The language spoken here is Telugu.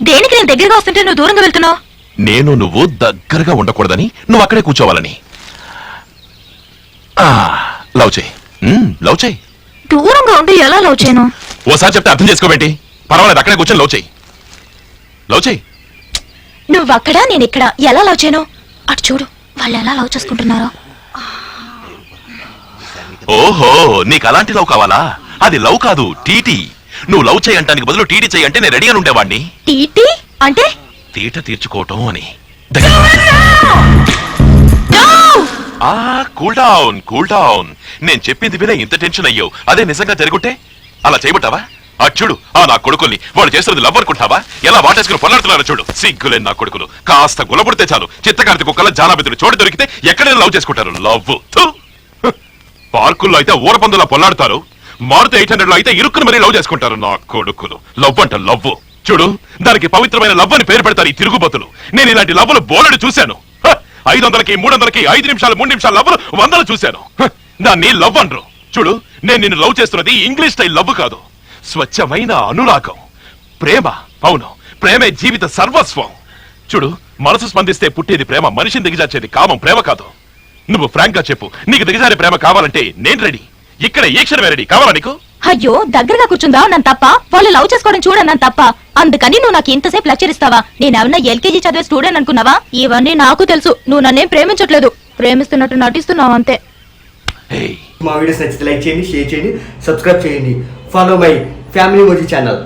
దేనికి నేను దగ్గరగా వస్తుంటే నువ్వు దూరంగా వెళ్తున్నావు? నేను నువ్వు దగ్గరగా ఉండకూడదని, నువ్వు అక్కడే కూర్చోవాలని. లవ్ చేయి, లవ్ చేయి. దూరంగా ఉండి ఎలా లవ్ చేయను? ఓసారి చెప్తే అర్థం చేసుకోబెట్టి. పర్వాలేదు, అక్కడే కూర్చొని లవ్ చేయి, లవ్ చేయి. నువ్వు అక్కడ, నేను ఇక్కడ. ఎలా లవ్ చేయను? అటు చూడు, వాళ్ళు ఎలా లవ్ చేసుకుంటున్నారో. ఓహో, నీకు అలాంటి లవ్ కావాలా? అది లవ్ కాదు, టీటీ. నువ్వు లవ్ చేయంటానికి బదులు టీటీ చేయంటే నేను రెడీగా ఉండేవాడిని. టీటీ అంటే తీట తీర్చుకోవటం అని. Cool down, cool down. నేను చెప్పింది వినే ఇంత టెన్షన్ అయ్యావు. అదే నిజంగా జరుగుంటే అలా చేయబట్టావా? చూడు, నా కొడుకుల్ని వాళ్ళు చేస్తున్నది లవ్ అనుకుంటావా? ఎలా వాటేసుకుని పొల్లాడుతున్నారో చూడు. సిగ్గులేని నా కొడుకులు. కాస్త గులబుడితే చాలు, చిత్తకార్తి కుక్కల జానాబిద్దులు చోటు దొరికితే ఎక్కడైనా లవ్ చేసుకుంటారు. లవ్ పార్కుల్లో అయితే ఊరపందులా పొల్లాడుతారు, మారుతి 800 లో అయితే ఇరుక్కుని మరీ లవ్ చేసుకుంటారు నా కొడుకులు. లవ్ అంట లవ్. చూడు, దానికి పవిత్రమైన లవ్ అని పేరు పెడతారు ఈ తిరుగుబోతులు. నేను ఇలాంటి లవ్లు బోలెడు చూశాను. 500కి 300కి 5 నిమిషాలు 3 నిమిషాలు లవ్లు 100 చూశాను. దాన్ని లవ్ అనరు. చూడు, నేను నిన్ను లవ్ చేస్తున్నది ఇంగ్లీష్ స్టైల్ లవ్ కాదు, స్వచ్ఛమైన అనురాగం, ప్రేమ. అవును, ప్రేమే జీవిత సర్వస్వం. చూడు, మనసు స్పందిస్తే పుట్టేది ప్రేమ, మనిషిని దిగజార్చేది కామం, ప్రేమ కాదు. నువ్వు ఫ్రాంక్ గా చెప్పు, నీకు దిగజారే ప్రేమ కావాలంటే నేను రెడీ. ఇక్కడ ఏ క్షణమే రెడీ. కావాలా నీకు? అయ్యో, దగ్గరగా కూర్చుందా నన్ను తప్ప? వాళ్ళు లవ్ చేసుకోవడం చూడన్నాను తప్ప, అందుకని నువ్వు నాకు ఇంతసేపు లెక్చరిస్తావా? నేనేమన్నా ఎల్కేజీ చదివే స్టూడెంట్ అనుకున్నావా? ఇవన్నీ నాకు తెలుసు. నువ్వు నన్నేం ప్రేమించట్లేదు, ప్రేమిస్తున్నట్టు నటిస్తున్నావు అంతే. మా వీడియోస్ నచ్చితే లైక్ చేయండి, షేర్ చేయండి, సబ్స్క్రైబ్ చేయండి. ఫాలో మై ఫ్యామిలీ మోజీ ఛానల్.